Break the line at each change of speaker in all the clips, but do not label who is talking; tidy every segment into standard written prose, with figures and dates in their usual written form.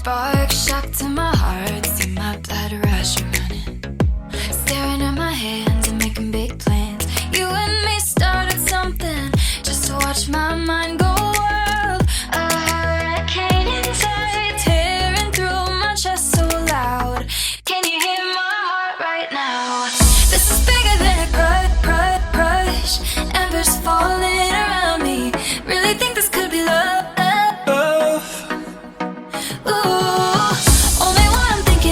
Spark shock to my heart, see my blood rush running. Staring at my hands and making big plans. You and me started something just to watch my mind go wild. A hurricane inside, tearing through my chest so loud. Can you hear my heart right now? This is bigger than a crush. Embers falling around me. Really think this could be love. Ooh, only one I'm thinking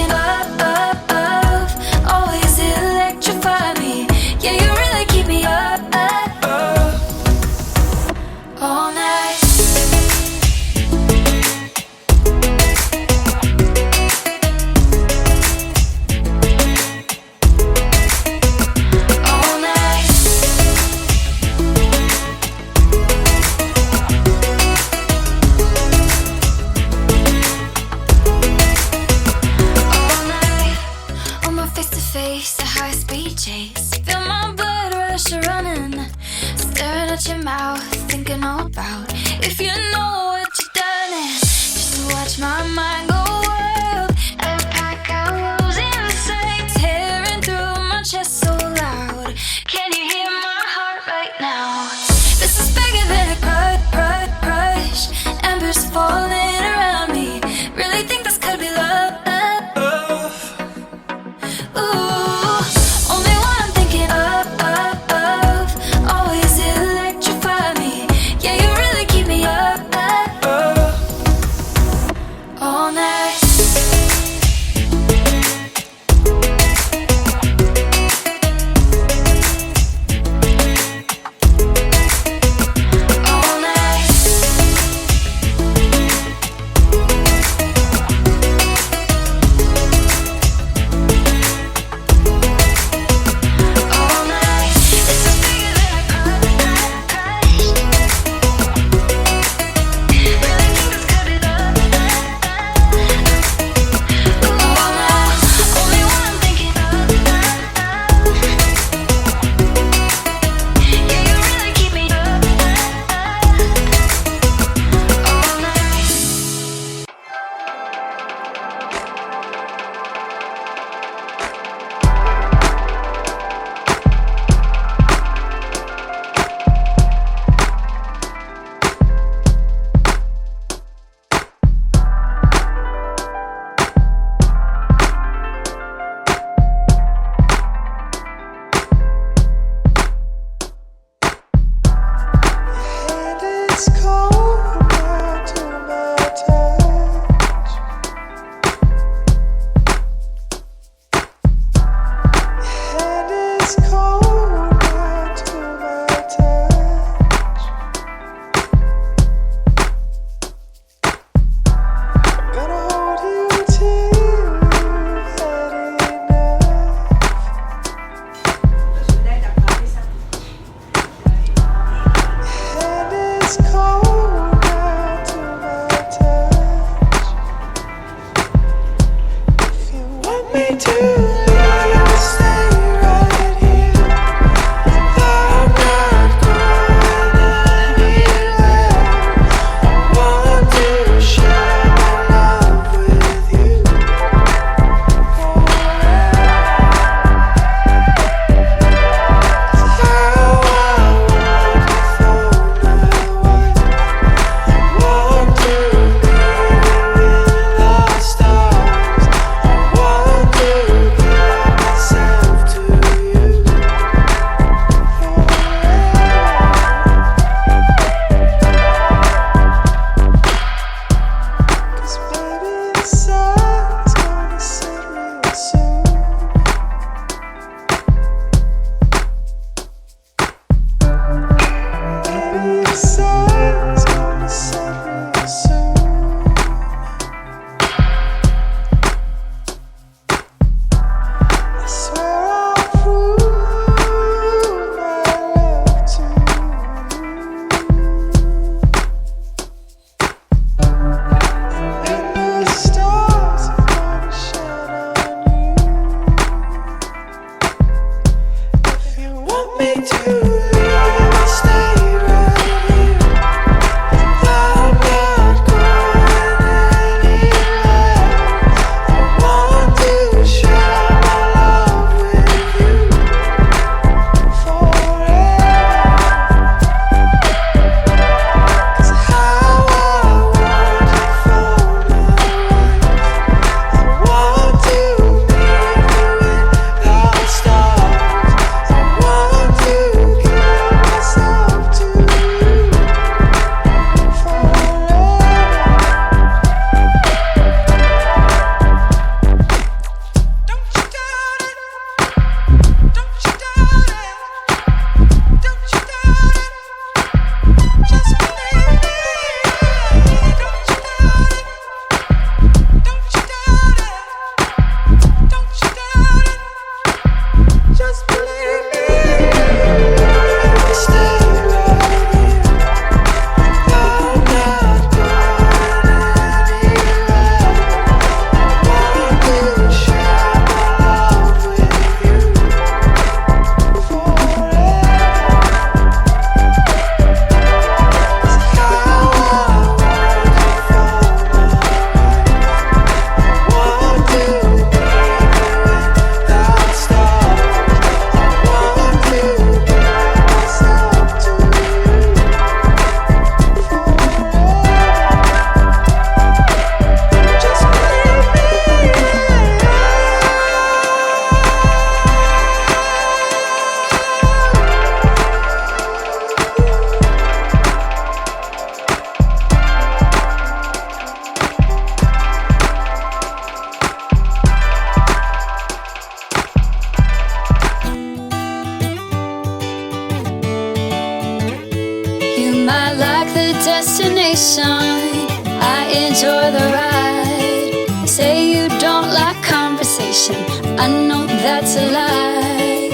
destination. I enjoy the ride. Say you don't like conversation, I know that's a lie.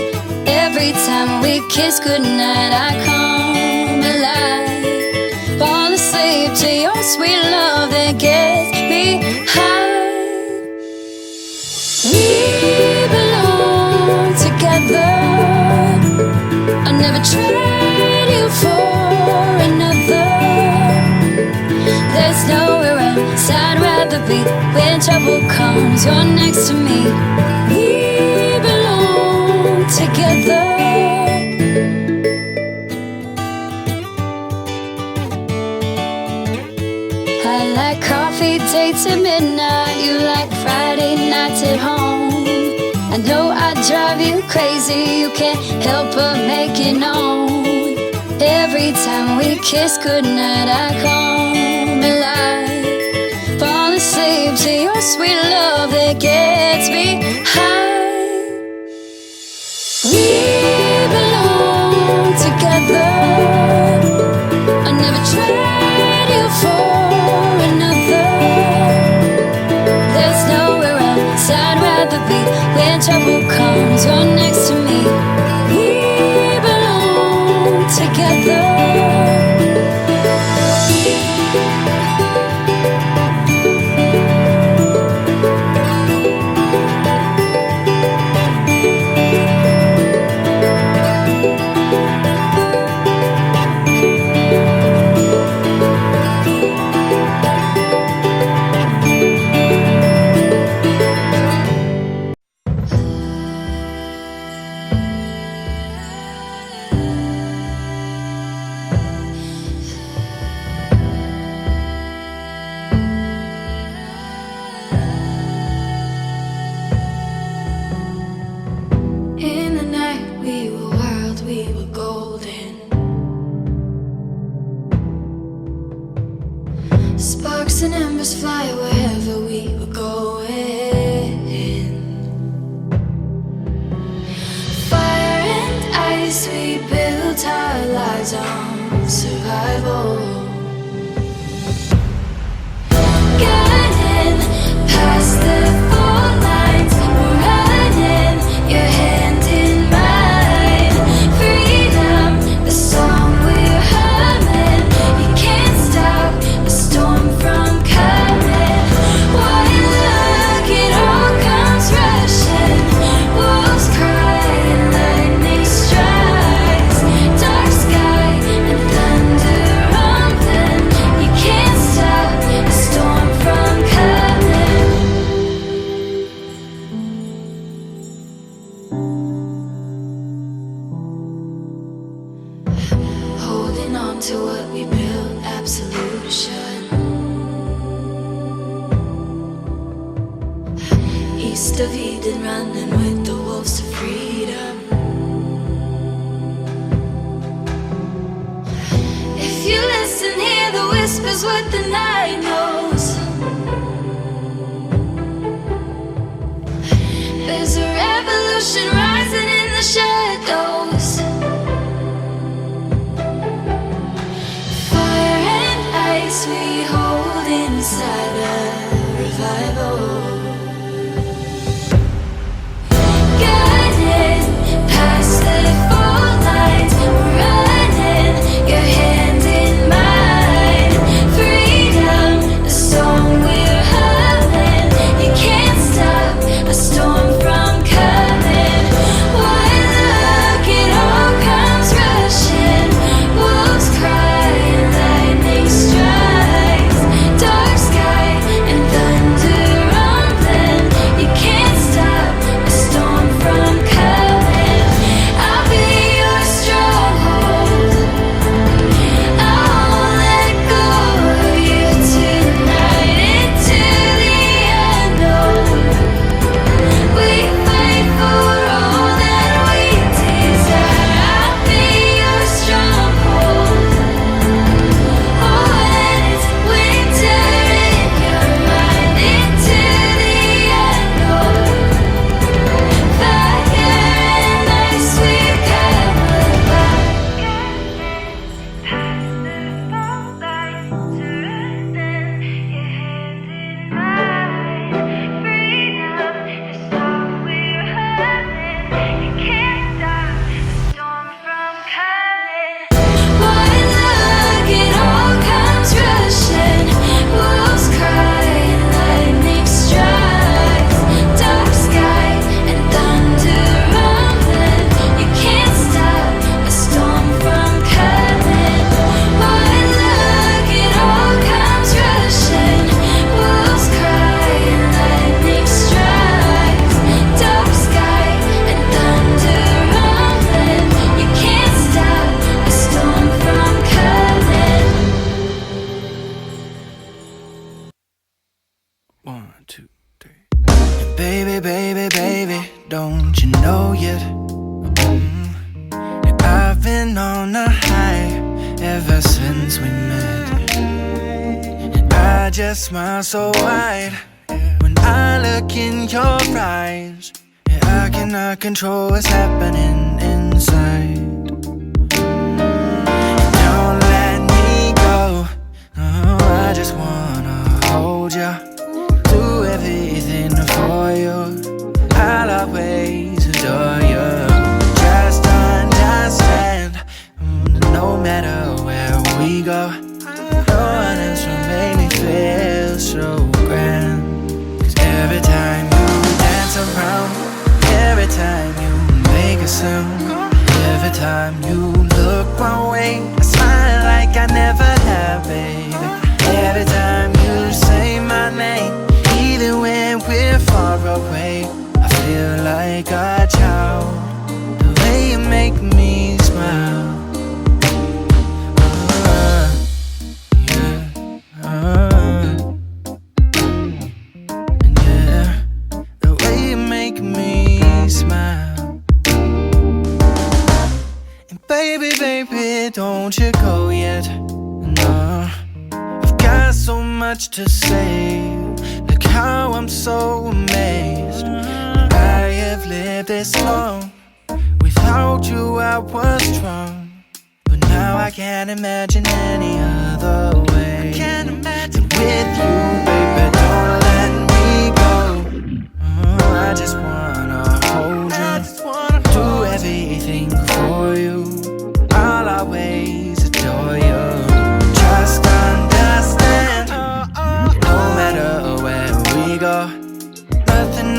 Every time we kiss goodnight, I come alive. Fall asleep to your sweet love that gets me high. We belong together. I never trade you for another. There's nowhere else I'd rather be. When trouble comes, you're next to me. We belong together. I like coffee dates at midnight. You like Friday nights at home. I know I drive you crazy. You can't help but make it known. Every time we kiss goodnight, I come alive. Fall asleep to your sweet love that gets me high. We belong together. I never trade you for another. There's nowhere else I'd rather be. When trouble comes, you're next to me. We belong together. Sparks and embers fly wherever we were going. Fire and ice, we built our lives on survival. Guiding past the fault lines, we're riding your hand in mine. Freedom, the song we're humming. You can't stop the storm from coming. White luck, it all comes rushing. Wolves cry and lightning strikes. Dark sky and thunder rumbling. You can't stop the storm from coming. Holding on to what we built, absolution. East of Eden, running with the wolves to freedom. If you listen, hear the whispers, what the night knows. There's a revolution rising in the shadows. Fire and ice, we hold inside a revival. Guided past the fault lines, we're running your hand in mine. Freedom, the song we're humming. You can't stop a storm from coming. White luck, it all comes rushing. Wolves cry and lightning strikes. Dark sky
1, 2, 3. Baby, baby, baby, don't you know yet? I've been on a high ever since we met. I just smile so wide when I look in your eyes. I cannot control what's happening inside. Don't let me go. Oh, I just wanna hold you, do everything for you. I'll always adore you. Just understand, no matter where we go, no one else will make me feel so grand. 'Cause every time you dance around, every time you make a sound, every time you look my way, I smile like I never have, baby. Every time you say my name, even when we're far away, I feel like a child. The way you make me smile, yeah, the way you make me smile. And baby, baby, don't you go yet. No, I've got so much to say. Look how I'm so amazed. I have lived this long. Without you I was strong, but now I can't imagine any other way. I can't imagine with you, baby, don't let me go. I just wanna hold you, do everything for you. I'll always